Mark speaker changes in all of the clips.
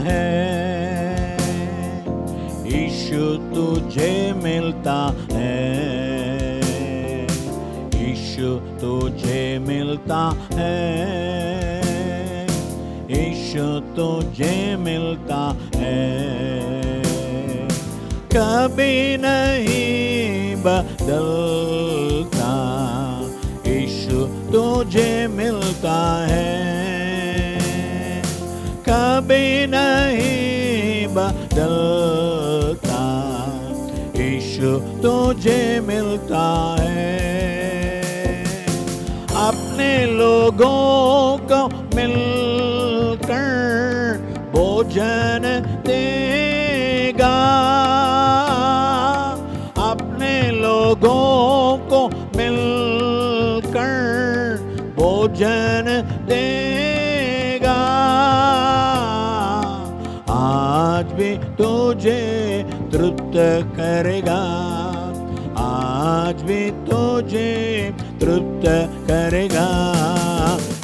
Speaker 1: है, यीशु तुझे मिलता है, यीशु तुझे मिलता है, यीशु तुझे मिलता है। कभी नहीं बदलता, यीशु तुझे मिलता है, कभी नहीं बदलता, यीशु तुझे मिलता है। अपने लोगों को मिलकर भोजन देगा, अपने लोगों को मिलकर भोजन देगा। आज भी तुझे तृप्त करेगा, आज भी तुझे तृप्त करेगा।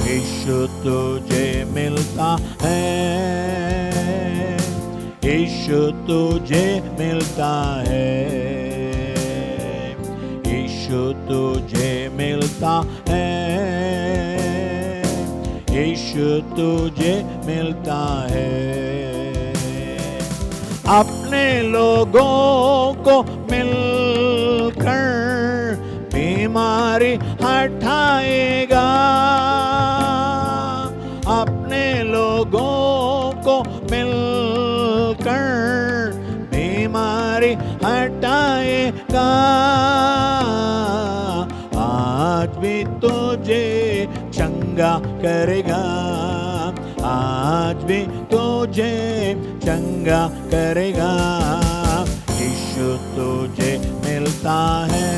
Speaker 1: यीशु तुझे मिलता है, यीशु तुझे मिलता है, यीशु तुझे मिलता है, यीशु तुझे मिलता है। अपने लोगों को मिलकर बीमारी हटाएगा, अपने लोगों को मिलकर बीमारी हटाएगा। आज भी तुझे चंगा करेगा, आज भी तुझे चंगा करेगा। यीशु तुझे मिलता है,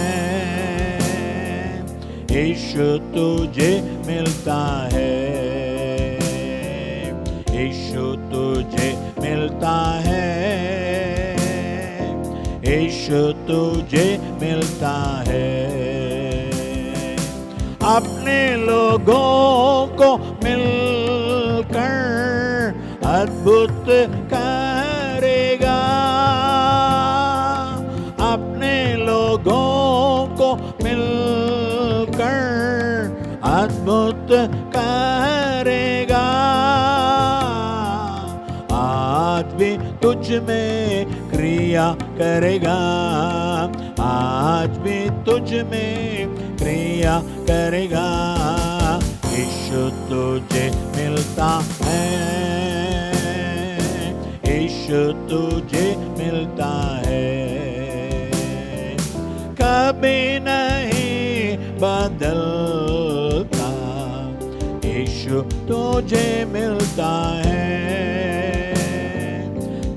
Speaker 1: यीशु तुझे मिलता है, यीशु तुझे मिलता है, यीशु तुझे मिलता है। अपने लोगों को मिलकर अद्भुत करेगा, अपने लोगों को मिलकर अद्भुत करेगा। आज भी तुझ में क्रिया करेगा, आज भी तुझ में क्रिया करेगा। यीशु तुझे मिलता है, यीशु तुझे मिलता है, कभी नहीं बदलता। यीशु तुझे मिलता है,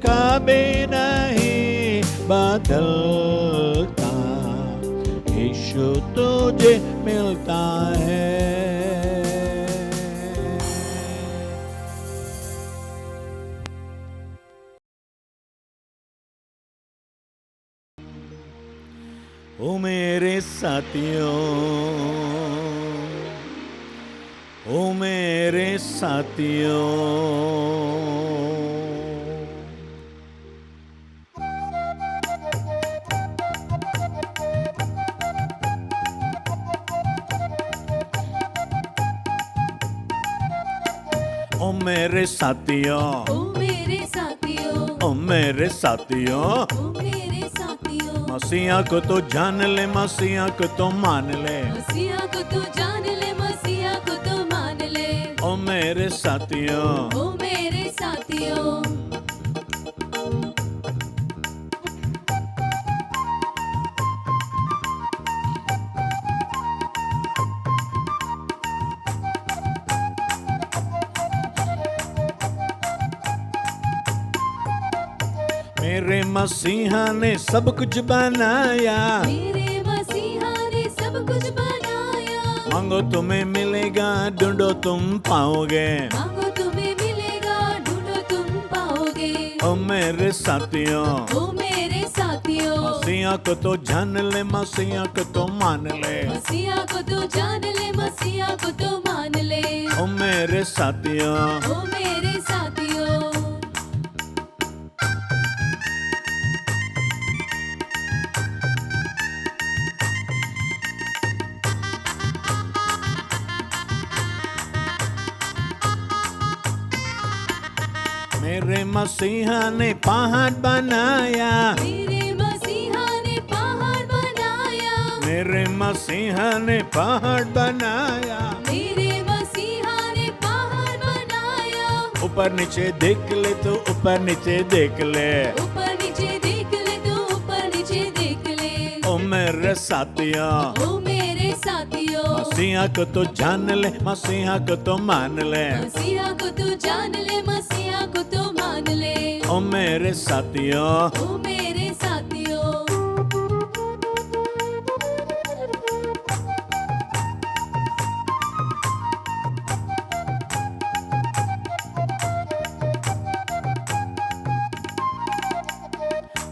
Speaker 1: कभी नहीं बदलता। यीशु तुझे मिलता है। ओ मेरे साथियों, ओ मेरे साथियों, ओ मेरे साथियों,
Speaker 2: ओ मेरे साथियों,
Speaker 1: ओ मेरे साथियों,
Speaker 2: ओ मेरे साथियों,
Speaker 1: मसीहा को तो जान ले, मसीहा को तो मान ले,
Speaker 2: मसीहा को तो जान ले, मसीहा को तो मान ले।
Speaker 1: ओ मेरे साथियों,
Speaker 2: ओ मेरे साथियों,
Speaker 1: मेरे मसीहा ने सब कुछ बनाया,
Speaker 2: मेरे मसीहा ने सब कुछ बनाया।
Speaker 1: मांगो तुम्हें मिलेगा, ढूंढो तुम पाओगे।
Speaker 2: मांगो तुम्हें मिलेगा, ढूंढो तुम पाओगे।
Speaker 1: ओ मेरे साथियों,
Speaker 2: ओ मेरे साथियों,
Speaker 1: मसीहा को तो जान ले, मसीहा को तो मान ले,
Speaker 2: मसीहा को तो जान ले, मसीहा को तो मान ले।
Speaker 1: ओ मेरे साथियों,
Speaker 2: ओ मेरे साथियों,
Speaker 1: मसीहा ने पहाड़ बनाया,
Speaker 2: मेरे मसीहा ने पहाड़ बनाया,
Speaker 1: मेरे मसीहा ने पहाड़ बनाया।
Speaker 2: मेरे मसीहा ने पहाड़ बनाया।
Speaker 1: ऊपर नीचे देख ले तो ऊपर नीचे देख ले,
Speaker 2: ऊपर नीचे देख ले तो ऊपर नीचे देख ले।
Speaker 1: ओ मेरे साथियों,
Speaker 2: ओ मेरे साथियों,
Speaker 1: मसीहा को तो जान ले, मसीहा को तो मान ले।
Speaker 2: मसीहा को तू जान ले, मसीहा को तू मान ले।
Speaker 1: ओ मेरे साथियों,
Speaker 2: ओ मेरे साथियों,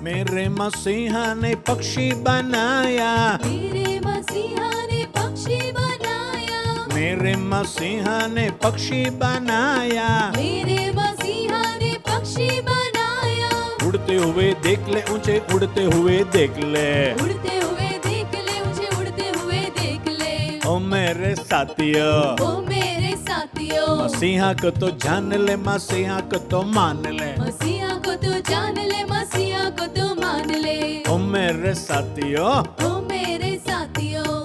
Speaker 1: मेरे मसीहा ने पक्षी बनाया,
Speaker 2: मेरे मसीहा ने पक्षी बनाया,
Speaker 1: मेरे मसीहा ने पक्षी बनाया।
Speaker 2: मेरे मसीहा ने पक्षी बनाया।
Speaker 1: उड़ते हुए देख ले, ऊंचे उड़ते हुए देख ले।
Speaker 2: उड़ते हुए देख ले, ऊंचे उड़ते हुए देख ले।
Speaker 1: ओ मेरे साथियों,
Speaker 2: ओ मेरे साथियों,
Speaker 1: मसीहा को तो जान ले, मसीहा को तो मान ले।
Speaker 2: मसीहा को तू जान ले, मसीहा को तू मान ले।
Speaker 1: ओ मेरे साथियों,
Speaker 2: ओ मेरे साथियों,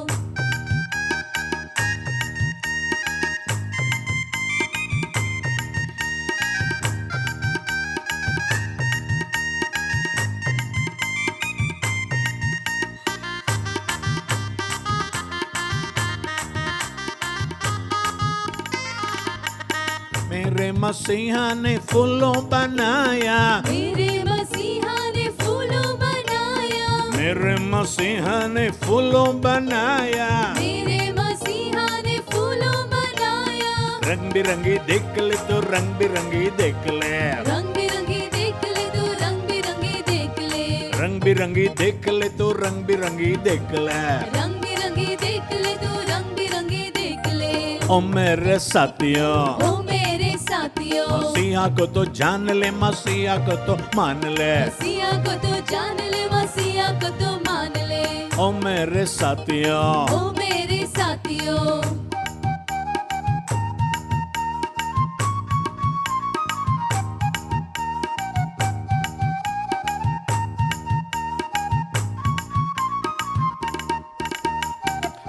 Speaker 1: मेरे मसीहा ने फूलों बनाया,
Speaker 2: मेरे मसीहा ने फूलों बनाया,
Speaker 1: मेरे मसीहा ने फूलों बनाया।
Speaker 2: मेरे मसीहा ने फूलों बनाया।
Speaker 1: रंग बिरंगी देख ले तो रंग बिरंगी देख ले,
Speaker 2: रंग बिरंगी देख ले तू, रंग बिरंगी देख ले।
Speaker 1: रंग बिरंगी देख ले तो रंग बिरंगी देख ले।
Speaker 2: रंग बिरंगी देख ले तू, रंग बिरंगी देख ले।
Speaker 1: ओ मेरे साथियों,
Speaker 2: ओ मेरे साथियों,
Speaker 1: मसीहा को तो जान ले, मसीहा को तो मान ले।
Speaker 2: मसीहा को तू जान ले, मसीहा को तू मान ले।
Speaker 1: ओ मेरे साथियों,
Speaker 2: ओ मेरे साथियों,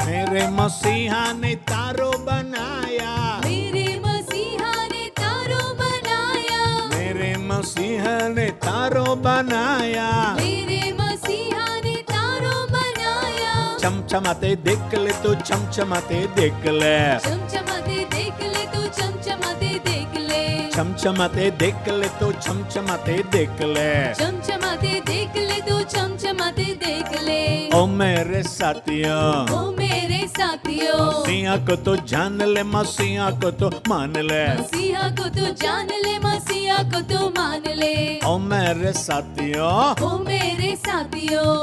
Speaker 1: मेरे मसीहा ने तारों बनाया,
Speaker 2: मेरे मसीहा ने तारों बनाया,
Speaker 1: मेरे मसीहा ने तारों बनाया।
Speaker 2: मेरे मसीहा ने तारों बनाया।
Speaker 1: चमचमाते देख ले तो चमचमाते देख ले,
Speaker 2: चमचमाते देख ले तू, चमचमाते देख ले।
Speaker 1: चमचमाते देख ले तो चमचमाते देख ले।
Speaker 2: चमचमाते देख ले तू, चमचमाते देख ले।
Speaker 1: ओ मेरे साथियों,
Speaker 2: ओ मेरे साथियों,
Speaker 1: मसीहा को तो जान ले, मसीहा को तो मान ले।
Speaker 2: मसीहा को तू जान ले, मसीहा को तू मान ले।
Speaker 1: ओ मेरे साथियों,
Speaker 2: ओ मेरे साथियों,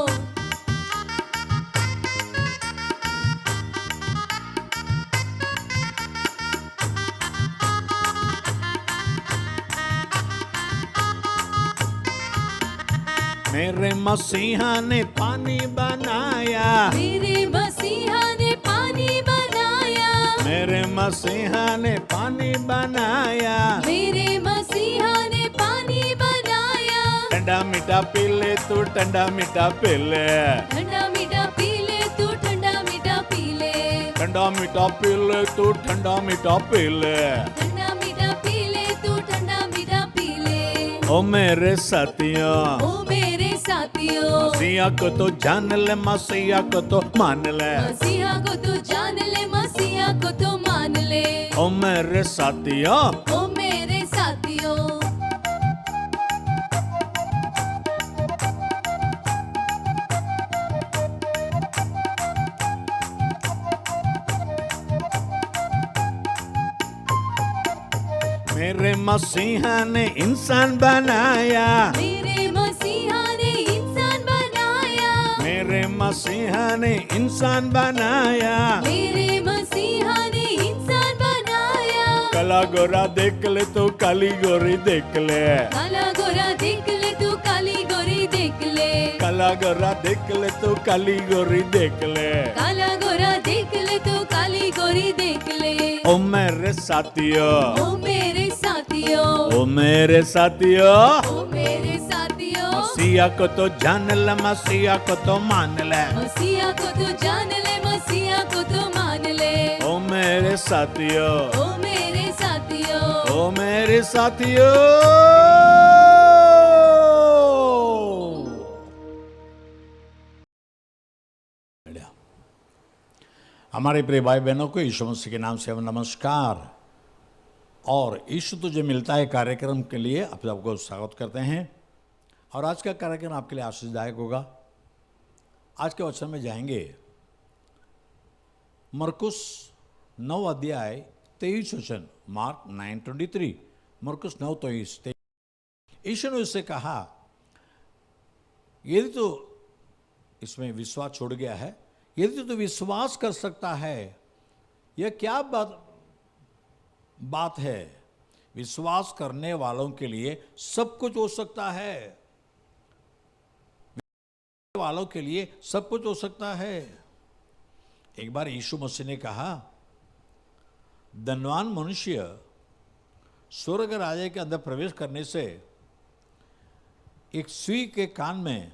Speaker 1: मेरे मसीहा ने पानी बनाया,
Speaker 2: मेरे मसीहा ने पानी बनाया,
Speaker 1: मेरे मसीहा ने पानी बनाया।
Speaker 2: मेरे मसीहा ने पानी बनाया।
Speaker 1: ठंडा मीठा पी ले तू, ठंडा मीठा पी ले,
Speaker 2: ठंडा मीठा पी ले तू, ठंडा मीठा पी ले।
Speaker 1: ठंडा मीठा पी ले तू, ठंडा मीठा पी ले।
Speaker 2: ठंडा मीठा पी ले तू, ठंडा मीठा पी ले।
Speaker 1: ओ मेरे साथियों,
Speaker 2: ओ मेरे साथियों,
Speaker 1: मसीहा को तो जान ले, मसीहा को तो मान ले।
Speaker 2: मसीहा को तू जान ले, मसीहा को तू मान ले।
Speaker 1: ओ मेरे साथियों,
Speaker 2: ओ मेरे साथियों,
Speaker 1: मेरे मसीहा ने इंसान बनाया,
Speaker 2: मेरे मसीहा ने इंसान बनाया,
Speaker 1: मेरे मसीहा ने इंसान बनाया।
Speaker 2: मेरे मसीहा ने इंसान बनाया।
Speaker 1: काला गोरा देख ले तो काली गोरी देख ले,
Speaker 2: काला गोरा देख ले तू, काली गोरी देख ले।
Speaker 1: काला गोरा देख ले तो काली गोरी देख ले।
Speaker 2: काला गोरा देख ले तो काली गोरी देख ले।
Speaker 1: ओ मेरे साथियों,
Speaker 2: ओ मेरे साथियों,
Speaker 1: ओ मेरे साथियों,
Speaker 2: ओ मेरे साथियों,
Speaker 1: मसीहा को तो जान ले, मसीहा को तो मान ले।
Speaker 2: मसीहा को तो जान ले, मसीहा को तो मान ले।
Speaker 1: ओ मेरे साथियों,
Speaker 2: ओ मेरे साथियों,
Speaker 1: ओ मेरे साथियों। हमारे प्रिय भाई बहनों को यीशु मसीह के नाम से हम नमस्कार और यीशु तुझे मिलता है कार्यक्रम के लिए आप सबको स्वागत करते हैं। और आज का कार्यक्रम आपके लिए आशीषदायक होगा। आज के वचन में जाएंगे मरकुस 9 अध्याय 23 वचन, मार्क 9:23, मरकुस 9:23। यीशु ने उससे कहा, यदि तो इसमें विश्वास छोड़ गया है, यदि तो विश्वास कर सकता है, यह क्या बात है। विश्वास करने वालों के लिए सब कुछ हो सकता है, वालों के लिए सब कुछ हो सकता है। एक बार यीशु मसीह ने कहा, धनवान मनुष्य स्वर्ग राज्य के अंदर प्रवेश करने से एक सुई के कान में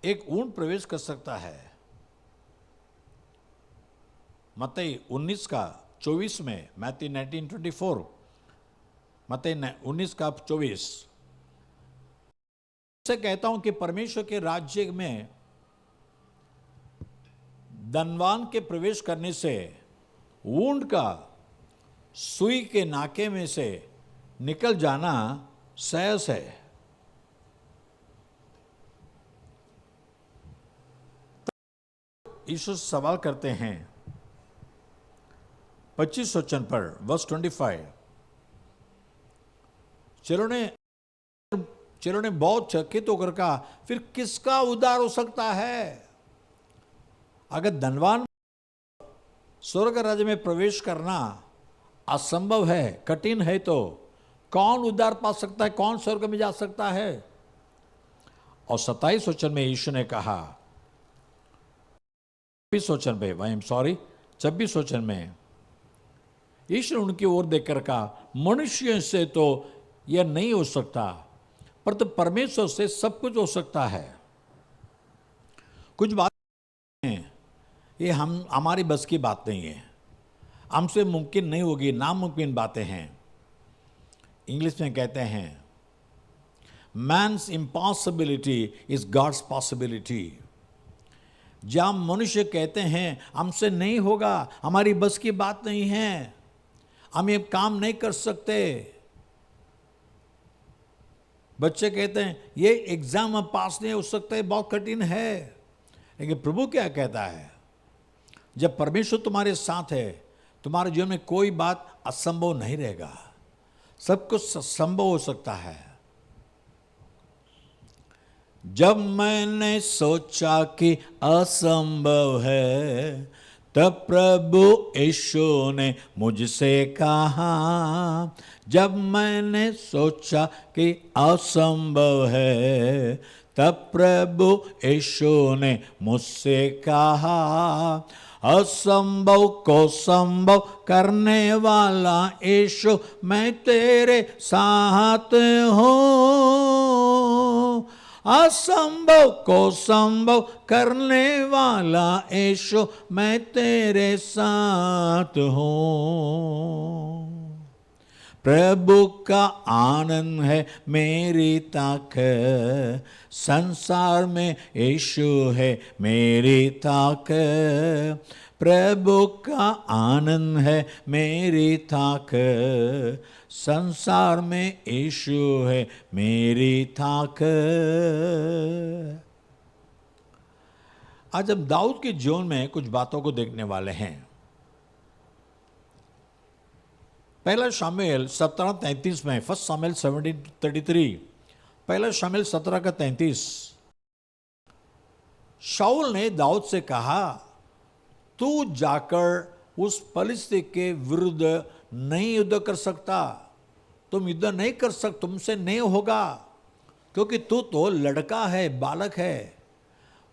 Speaker 1: एक ऊंट प्रवेश कर सकता है। मत्ती 19:24 में, मैथ्यू 19:24, मत्ती 19:24 से कहता हूं कि परमेश्वर के राज्य में धनवान के प्रवेश करने से ऊंट का सुई के नाके में से निकल जाना सहज है। यीशु सवाल करते हैं 25 वचन पर, वर्स 25। चेलों ने बहुत चकित होकर कहा, फिर किसका उद्धार हो सकता है। अगर धनवान स्वर्ग राज्य में प्रवेश करना असंभव है, कठिन है, तो कौन उद्धार पा सकता है, कौन स्वर्ग में जा सकता है। और 27 वचन में यीशु ने कहा, 26 वचन में यीशु ने उनकी ओर देखकर कहा, मनुष्य से तो यह नहीं हो सकता, पर तो परमेश्वर से सब कुछ हो सकता है। कुछ बातें हैं, ये हमारी बस की बात नहीं है, हमसे मुमकिन नहीं होगी, नामुमकिन बातें हैं। इंग्लिश में कहते हैं, man's impossibility is God's possibility. जब मनुष्य कहते हैं हमसे नहीं होगा, हमारी बस की बात नहीं है, हम ये काम नहीं कर सकते। बच्चे कहते हैं ये एग्जाम में पास नहीं हो सकते, बहुत कठिन है। लेकिन प्रभु क्या कहता है, जब परमेश्वर तुम्हारे साथ है, तुम्हारे जीवन में कोई बात असंभव नहीं रहेगा, सब कुछ संभव हो सकता है। जब मैंने सोचा कि असंभव है, तब प्रभु यीशु ने मुझसे कहा। जब मैंने सोचा कि असंभव है, तब प्रभु यीशु ने मुझसे कहा, असंभव को संभव करने वाला यीशु, मैं तेरे साथ हूँ। असंभव को संभव करने वाला यीशु, मैं तेरे साथ हूँ। प्रभु का आनंद है मेरी ताकत, संसार में यीशु है मेरी ताकत। प्रभु का आनंद है मेरी ताकत, संसार में यीशु है मेरी ताकत। आज हम दाऊद के जीवन में कुछ बातों को देखने वाले हैं। पहला शामुएल 17:33 में, फर्स्ट शामुएल 17:33, पहला शामुएल 17:33, शाऊल ने दाऊद से कहा, तू जाकर उस फलिस्ती के विरुद्ध नहीं युद्ध कर सकता, तुम युद्ध नहीं कर सकते, तुमसे नहीं होगा, क्योंकि तू तो लड़का है, बालक है,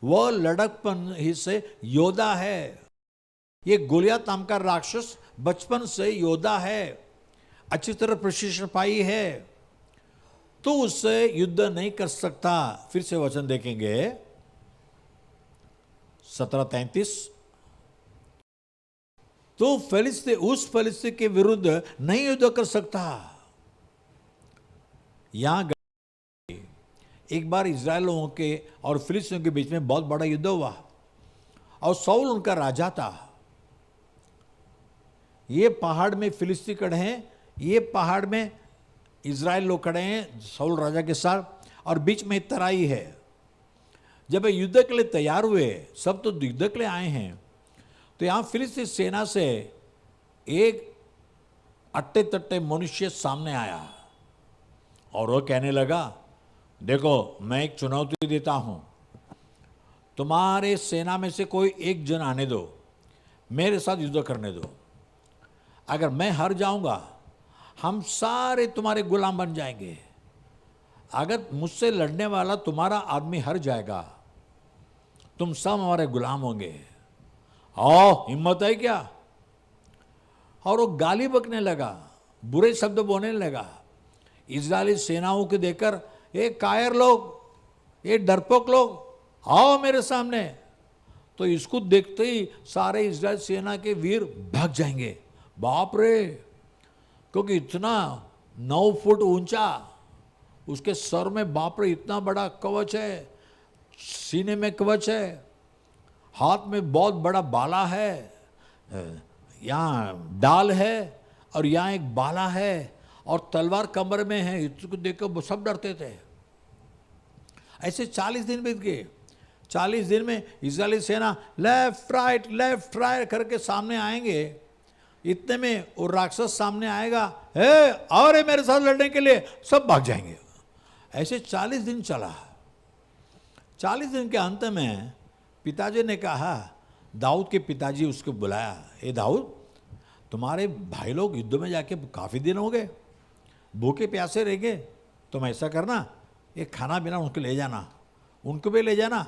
Speaker 1: वह लड़कपन ही से योद्धा है। ये गोलियत नाम का राक्षस बचपन से योद्धा है, अच्छी तरह प्रशिक्षण पाई है, तो उससे युद्ध नहीं कर सकता। फिर से वचन देखेंगे 17:33, तो फिलिस्ती उस फिलिस्ती के विरुद्ध नहीं युद्ध कर सकता। यहां एक बार इजरायलियों के और फिलिस्तियों के बीच में बहुत बड़ा युद्ध हुआ और शाऊल उनका राजा था। ये पहाड़ में फिलिस्ती खड़े हैं, ये पहाड़ में इजराइल लोग खड़े हैं शाऊल राजा के साथ, और बीच में तराई है। जब ये युद्ध के लिए तैयार हुए, सब तो युद्ध के लिए आए हैं, तो यहां फिलिस्ती सेना से एक अट्टे तट्टे मनुष्य सामने आया और वो कहने लगा, देखो मैं एक चुनौती देता हूं, तुम्हारे सेना में से कोई एक जन आने दो, मेरे साथ युद्ध करने दो। अगर मैं हार जाऊंगा, हम सारे तुम्हारे गुलाम बन जाएंगे। अगर मुझसे लड़ने वाला तुम्हारा आदमी हार जाएगा, तुम सब हमारे गुलाम होंगे। आओ, हिम्मत है क्या? और वो गाली बकने लगा, बुरे शब्द बोलने लगा। इजरायली सेनाओं को देखकर, ये कायर लोग, ये डरपोक लोग, आओ मेरे सामने। तो इसको देखते ही सारे इजरायल सेना के वीर भाग जाएंगे। बाप रे, क्योंकि इतना 9 फुट ऊंचा, उसके सर में बाप रे इतना बड़ा कवच है, सीने में कवच है, हाथ में बहुत बड़ा बाला है, यहाँ डाल है और यहाँ एक बाला है, और तलवार कमर में है। इसको देखकर सब डरते थे। ऐसे 40 दिन बीत गए। 40 दिन में इजरायली सेना लेफ्ट राइट करके सामने आएंगे। इतने में वो राक्षस सामने आएगा, हे और है मेरे साथ लड़ने के लिए, सब भाग जाएंगे। ऐसे 40 दिन चला। 40 दिन के अंत में पिताजी ने कहा, दाऊद के पिताजी उसको बुलाया, हे दाऊद, तुम्हारे भाई लोग युद्ध में जाके काफ़ी दिन हो गए, भूखे प्यासे रह गए, तुम ऐसा करना, ये खाना पीना उनको ले जाना, उनको भी ले जाना,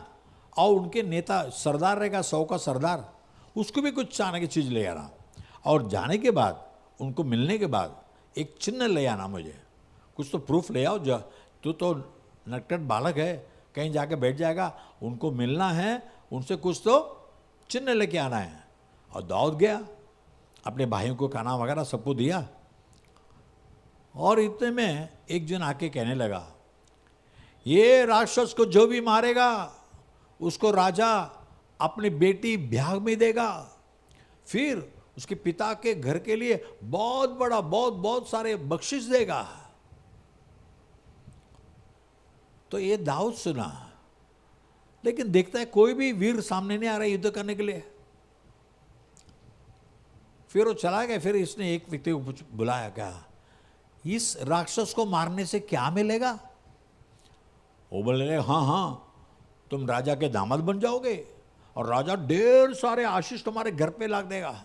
Speaker 1: और उनके नेता सरदार रहेगा 100 का सरदार, उसको भी कुछ चाहने की चीज़ ले आना, और जाने के बाद उनको मिलने के बाद एक चिन्ह ले आना, मुझे कुछ तो प्रूफ ले आओ। तू तो नटखट बालक है, कहीं जाके बैठ जाएगा, उनको मिलना है, उनसे कुछ तो चिन्ह लेके आना है। और दाऊद गया, अपने भाइयों को खाना वगैरह सबको दिया, और इतने में एक जन आके कहने लगा, ये राक्षस को जो भी मारेगा उसको राजा अपनी बेटी ब्याह में देगा, फिर उसके पिता के घर के लिए बहुत सारे बख्शिश देगा। तो ये दाऊद सुना, लेकिन देखता है कोई भी वीर सामने नहीं आ रहा युद्ध करने के लिए। फिर वो चला गया। फिर इसने एक व्यक्ति को बुलाया, कहा, इस राक्षस को मारने से क्या मिलेगा? वो बोले, हाँ, तुम राजा के दामाद बन जाओगे और राजा ढेर सारे आशीष तुम्हारे घर पे ला देगा।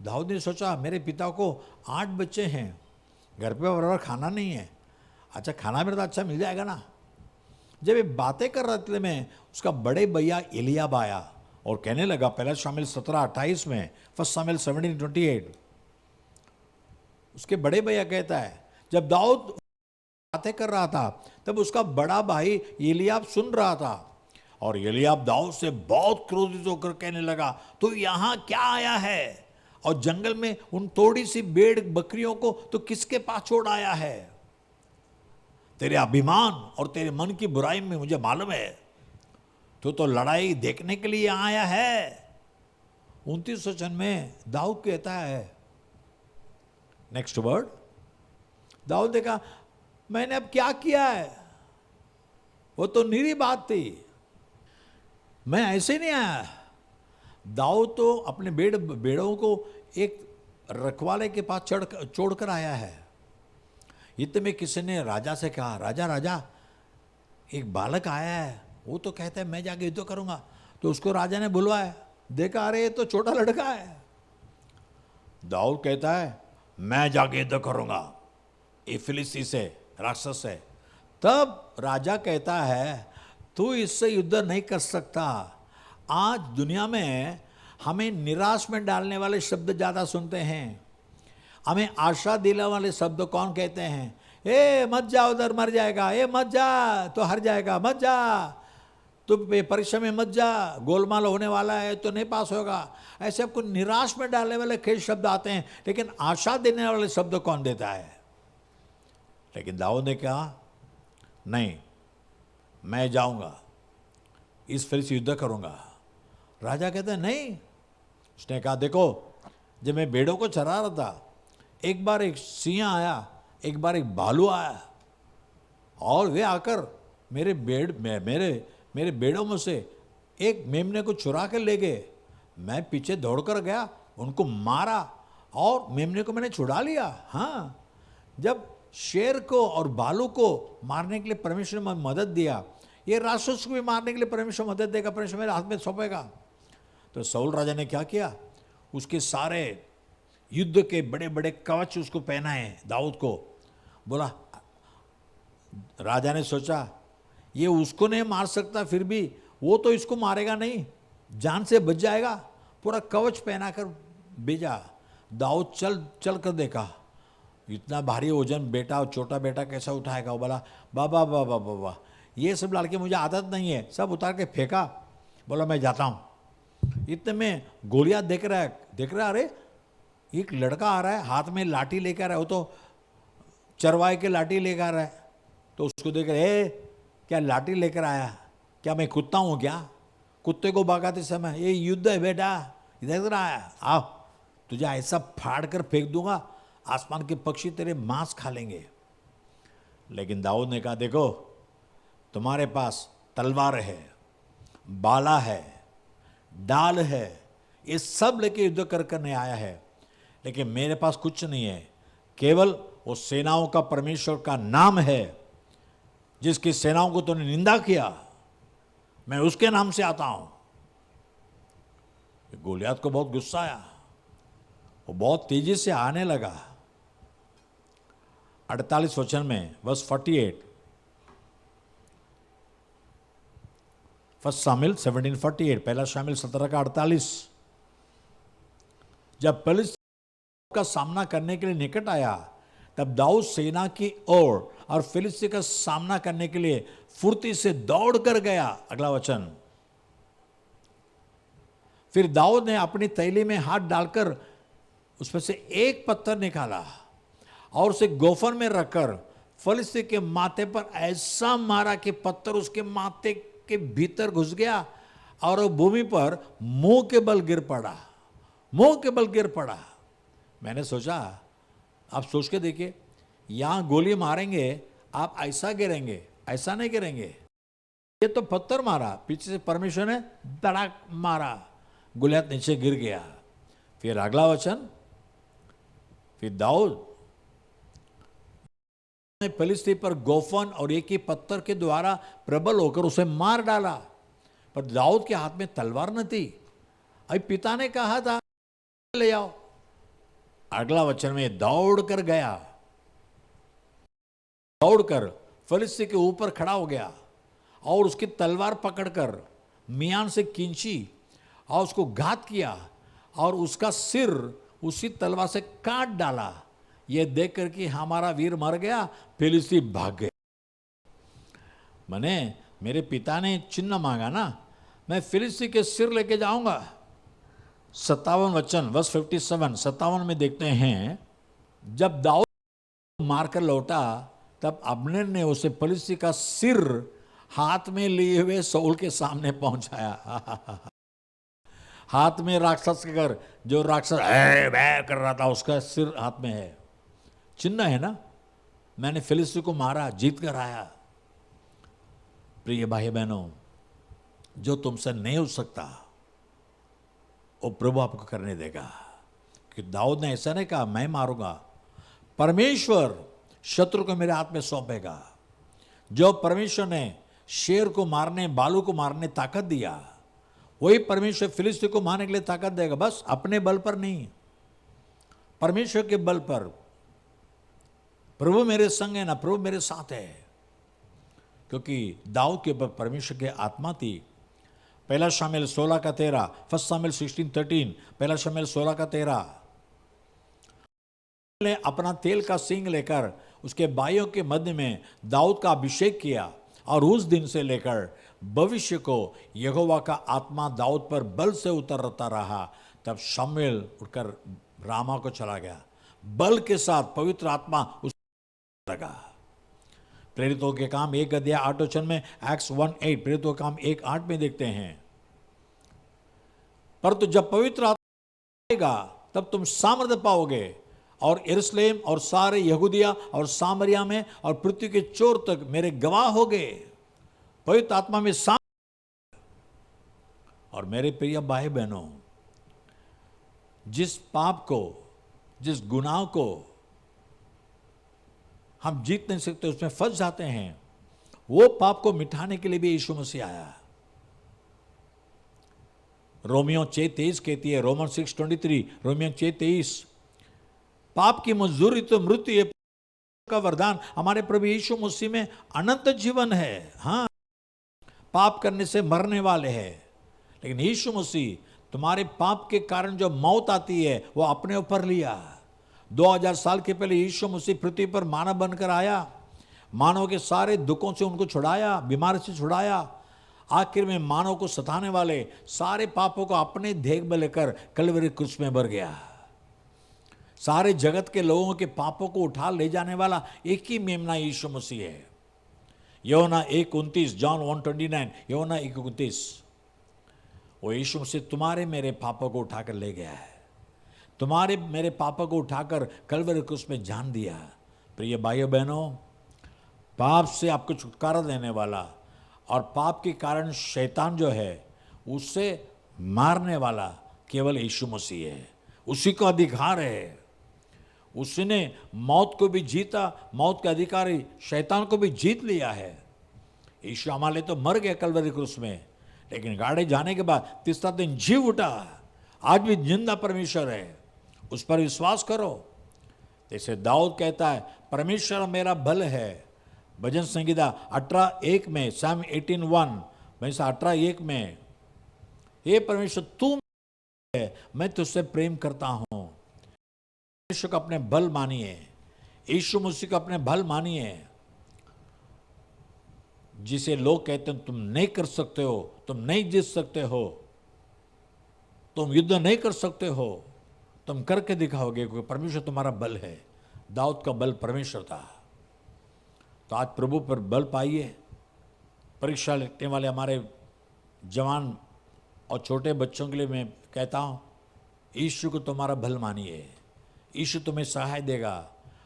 Speaker 1: दाऊद ने सोचा, मेरे पिता को 8 बच्चे हैं, घर पे बराबर खाना नहीं है, अच्छा खाना मेरा तो अच्छा मिल जाएगा ना। जब ये बातें कर रहे थे में उसका बड़े भैया एलियाब आया और कहने लगा, पहला शामिल 17:28 में, 1 शामिल 17:28, उसके बड़े भैया कहता है, जब दाऊद बातें कर रहा था तब उसका बड़ा भाई एलियाब सुन रहा था, और एलियाब दाऊद से बहुत क्रोधित होकर कहने लगा, तो यहाँ क्या आया है, और जंगल में उन थोड़ी सी भेड़ बकरियों को तो किसके पास छोड़ आया है? तेरे अभिमान और तेरे मन की बुराई में मुझे मालूम है, तो लड़ाई देखने के लिए आया है। 29 वचन में दाऊद कहता है, नेक्स्ट वर्ड, दाऊद ने कहा, मैंने अब क्या किया है? वो तो निरी बात थी, मैं ऐसे नहीं आया। दाऊद तो अपने भेड़ों को एक रखवाले के पास छोड़कर आया है। इतने में किसी ने राजा से कहा, राजा एक बालक आया है, वो तो कहता है मैं जाके युद्ध करूंगा। तो उसको राजा ने बुलवाया, देखा अरे ये तो छोटा लड़का है। दाऊद कहता है मैं जाके युद्ध करूंगा ये फिलिस्ती से, राक्षस से, तब राजा कहता है तू इससे युद्ध नहीं कर सकता। आज दुनिया में हमें निराश में डालने वाले शब्द ज़्यादा सुनते हैं। हमें आशा दिलाने वाले शब्द कौन कहते हैं? ए मत जा, उधर मर जाएगा, ए मत जा तो हार जाएगा, मत जा तो परीक्षा में मत जा, गोलमाल होने वाला है तो नहीं पास होगा। ऐसे आपको निराश में डालने वाले कई शब्द आते हैं, लेकिन आशा देने वाले शब्द कौन देता है? लेकिन दाऊद ने कहा नहीं, मैं जाऊंगा, इस फिर से युद्ध करूंगा। राजा कहते हैं नहीं। उसने कहा देखो, जब मैं भेड़ों को चरा रहा था, एक बार एक सिंह आया, एक बार एक भालू आया, और वे आकर मेरे भेड़ों में से एक मेमने को चुरा कर ले गए। मैं पीछे दौड़कर गया, उनको मारा और मेमने को मैंने छुड़ा लिया। हाँ, जब शेर को और भालू को मारने के लिए परमेश्वर ने मदद दिया, ये राक्षस को भी मारने के लिए परमेश्वर मदद देगा, परमेश्वर मेरे हाथ में सौंपेगा। तो शाऊल राजा ने क्या किया? उसके सारे युद्ध के बड़े बड़े कवच उसको पहनाए दाऊद को। बोला, राजा ने सोचा ये उसको नहीं मार सकता, फिर भी वो तो इसको मारेगा नहीं, जान से बच जाएगा। पूरा कवच पहना कर भेजा। दाऊद चल कर देखा, इतना भारी वजन बेटा और छोटा बेटा कैसा उठाएगा? वो बोला बाबा बाबा बाबा, ये सब लड़के मुझे आदत नहीं है, सब उतार के फेंका। बोला मैं जाता हूँ। इतने में गोलियात देख रहा है, अरे एक लड़का आ रहा है, हाथ में लाठी लेकर आ रहा है, वो तो चरवाए के लाठी लेकर आ रहा है। तो उसको देख रहे, क्या लाठी लेकर आया? क्या मैं कुत्ता हूँ क्या? कुत्ते को भगाते समय ये युद्ध है बेटा, इधर आया, आओ तुझे ऐसा फाड़ कर फेंक दूंगा, आसमान के पक्षी तेरे मांस खा लेंगे। लेकिन दाऊद ने कहा देखो, तुम्हारे पास तलवार है, बाला है, डाल है, ये सब लेके युद्ध करने आया है, लेकिन मेरे पास कुछ नहीं है, केवल वो सेनाओं का परमेश्वर का नाम है, जिसकी सेनाओं को तूने निंदा किया, मैं उसके नाम से आता हूं। गोलियात को बहुत गुस्सा आया, वो बहुत तेजी से आने लगा। 48 वचन में वर्स 48, फर्स्ट शामिल 1748, पहला शामिल 17 का 48। जब फिलिस्ती का सामना करने के लिए निकट आया, तब दाऊद सेना की ओर और फिलिस्ती का सामना करने के लिए फुर्ती से दौड़ कर गया। अगला वचन, फिर दाऊद ने अपनी तैली में हाथ डालकर उसमें से एक पत्थर निकाला और उसे गोफन में रखकर फिलिस्ती के माथे पर ऐसा मारा कि पत्थर उसके माथे के भीतर घुस गया और वो भूमि पर मुंह के बल गिर पड़ा। मैंने सोचा, आप सोच के देखिए, यहां गोली मारेंगे आप ऐसा गिरेंगे, ऐसा नहीं गिरेंगे। ये तो पत्थर मारा, पीछे से परमेश्वर ने धड़ाक मारा, गोलियत नीचे गिर गया। फिर अगला वचन, फिर दाऊद ने फिलिस्ती पर गोफन और एक ही पत्थर के द्वारा प्रबल होकर उसे मार डाला, पर दाऊद के हाथ में तलवार न थी। अभी पिता ने कहा था ले आओ। अगला वचन में दौड़कर गया, दौड़कर फिलिस्ती के ऊपर खड़ा हो गया और उसकी तलवार पकड़कर मियान से खींची और उसको घात किया और उसका सिर उसी तलवार से काट डाला। यह देखकर कि हमारा वीर मर गया, फिलिस्ती भाग गए। मेरे पिता ने चिन्ह मांगा ना, मैं फिलिस्ती के सिर लेके जाऊंगा। 57 वचन वर्स 57 में देखते हैं, जब दाऊद मारकर लौटा तब अब्नेर ने उसे फिलिस्ती का सिर हाथ में लिए हुए शाऊल के सामने पहुंचाया। हाथ में राक्षस कर, जो राक्षस कर रहा था उसका सिर हाथ में है। चिन्ह है ना, मैंने फिलिस्ती को मारा, जीत कर आया। प्रिय भाई बहनों, जो तुमसे नहीं हो सकता वो प्रभु आपको करने देगा। कि दाऊद ने ऐसा नहीं कहा मैं मारूंगा, परमेश्वर शत्रु को मेरे हाथ में सौंपेगा। जो परमेश्वर ने शेर को मारने, बालू को मारने ताकत दिया, वही परमेश्वर फिलिस्ती को मारने के लिए ताकत देगा। बस अपने बल पर नहीं, परमेश्वर के बल पर। प्रभु मेरे संग है ना, प्रभु मेरे साथ है। क्योंकि दाऊद के ऊपर परमेश्वर की आत्मा थी। पहला शामिल 16 का 13, फर्स्ट शामिल 16:13, पहला शामिल 16 का 13। ने अपना तेल का सिंग लेकर उसके भाइयों के मध्य में दाऊद का अभिषेक किया, और उस दिन से लेकर भविष्य को यहोवा का आत्मा दाऊद पर बल से उतरता रहा। तब शमूएल उठकर रामा को चला गया, बल के साथ पवित्र आत्मा उस लगा। प्रेरितों के काम 1:8 में, एक्ट्स 1:8, प्रेरितों के काम 1:8 में देखते हैं। परंतु जब पवित्र आत्मा आएगा तब तुम सामर्थ्य पाओगे, और यरूशलेम और सारे यहूदिया और सामरिया में और पृथ्वी के चोर तक मेरे गवाह होगे। पवित्र आत्मा में सामर्थ्य। और मेरे प्रिय भाई बहनों, जिस पाप को, जिस गुनाह को हम जीत नहीं सकते, उसमें फंस जाते हैं, वो पाप को मिटाने के लिए भी यीशु मसीह आया। रोमियो 6:23 कहती है, रोमन 6:23, रोमियो 6:23, पाप की मजदूरी तो मृत्यु है, का वरदान हमारे प्रभु यीशु मसीह में अनंत जीवन है। हाँ, पाप करने से मरने वाले हैं, लेकिन यीशु मसीह तुम्हारे पाप के कारण जो मौत आती है वो अपने ऊपर लिया। 2000 साल के पहले यीशु मसीह पृथ्वी पर मानव बनकर आया, मानव के सारे दुखों से उनको छुड़ाया, बीमारी से छुड़ाया, आखिर में मानव को सताने वाले सारे पापों को अपने देह में लेकर कलवरी क्रूस में भर गया। सारे जगत के लोगों के पापों को उठा ले जाने वाला एक ही मेमना यीशु मसीह है। यूहन्ना 1:29, जॉन 1:29, यूहन्ना 1:29, वो यीशु मसीह तुम्हारे मेरे पापों को उठाकर ले गया है, तुम्हारे मेरे पापों को उठाकर कलवरी क्रूस में जान दिया। प्रिय भाइयों बहनों, पाप से आपको छुटकारा देने वाला और पाप के कारण शैतान जो है उससे मारने वाला केवल यीशु मसीह है। उसी का अधिकार है। उसने मौत को भी जीता, मौत के अधिकारी शैतान को भी जीत लिया है। यीशु हमारे तो मर गया कलवरी क्रूस में, लेकिन गाड़े जाने के बाद तीसरा दिन जी उठा। आज भी जिंदा परमेश्वर है, उस पर विश्वास करो। जैसे दाऊद कहता है, परमेश्वर मेरा बल है। भजन संगीता 18:1 में, साम 18:1, वैसा 18:1 में, हे परमेश्वर तू है, मैं तुझसे प्रेम करता हूं। परमेश्वर को अपने बल मानिए, यीशु मसीह को अपने बल मानिए। जिसे लोग कहते हैं तुम नहीं कर सकते हो, तुम नहीं जीत सकते हो, तुम युद्ध नहीं कर सकते हो, तुम करके दिखाओगे, क्योंकि परमेश्वर तुम्हारा बल है। दाऊद का बल परमेश्वर था। तो आज प्रभु पर बल पाइए। परीक्षा लिखने वाले हमारे जवान और छोटे बच्चों के लिए मैं कहता हूँ, यीशु को तुम्हारा बल मानिए, यीशु तुम्हें सहाय देगा।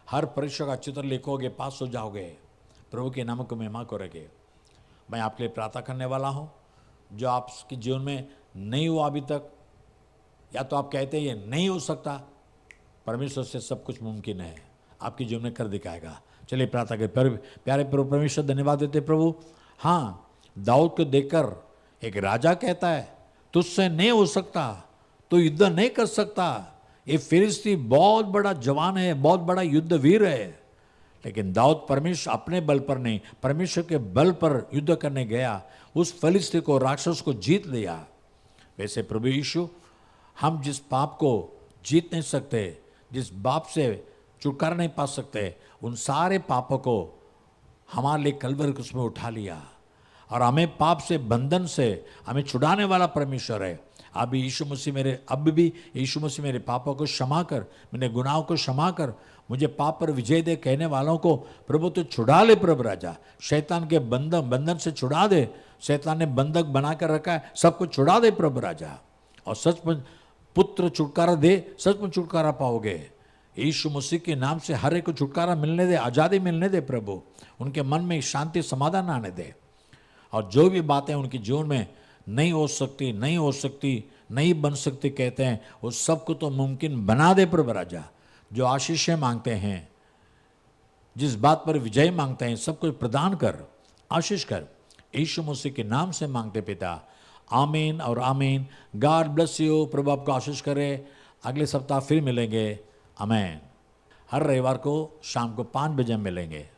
Speaker 1: हर परीक्षा का चित्र लिखोगे, पास हो जाओगे, प्रभु के नाम को महिमा करोगे। मैं आपके लिए प्रार्थना करने वाला हूँ। जो आपके जीवन में नहीं हुआ अभी तक, या तो आप कहते हैं ये नहीं हो सकता, परमेश्वर से सब कुछ मुमकिन है, आपके जीवन में कर दिखाएगा। चलिए प्रार्थना करें। प्यारे प्रभु परमेश्वर, धन्यवाद देते प्रभु। हाँ, दाऊद को देखकर एक राजा कहता है तुझसे नहीं हो सकता, तो युद्ध नहीं कर सकता। ये फिलिस्ती बहुत बड़ा जवान है, बहुत बड़ा युद्धवीर है, लेकिन दाऊद परमेश्वर अपने बल पर नहीं, परमेश्वर के बल पर युद्ध करने गया, उस फिलिस्ती को, राक्षस को जीत लिया। वैसे प्रभु यीशु, हम जिस पाप को जीत नहीं सकते, जिस पाप से छुटकारा नहीं पा सकते, उन सारे पापों को हमारे लिए कलवरी क्रूस में उठा लिया, और हमें पाप से, बंधन से हमें छुड़ाने वाला परमेश्वर है। अब यीशु मसीह मेरे पापों को क्षमा कर, मेरे गुनाहों को क्षमा कर, मुझे पाप पर विजय दे कहने वालों को प्रभु तो छुड़ा ले प्रभु राजा। शैतान के बंधन से छुड़ा दे। शैतान ने बंधक बना कर रखा है, सबको छुड़ा दे प्रभु राजा। और सचमुच पुत्र छुटकारा दे, सचमुच छुटकारा पाओगे। यीशु मसीह के नाम से हर एक को छुटकारा मिलने दे, आज़ादी मिलने दे प्रभु। उनके मन में शांति, समाधान आने दे। और जो भी बातें उनके जीवन में नहीं हो सकती, नहीं बन सकती कहते हैं, उस सब को तो मुमकिन बना दे प्रभु राजा। जो आशीषें मांगते हैं, जिस बात पर विजय मांगते हैं, सब कुछ प्रदान कर, आशीष कर। यीशु मसीह के नाम से मांगते पिता, आमीन और आमीन। God bless you. प्रभु आपको आशीष करे। अगले सप्ताह फिर मिलेंगे। आमीन। हर रविवार को शाम को 5 बजे मिलेंगे।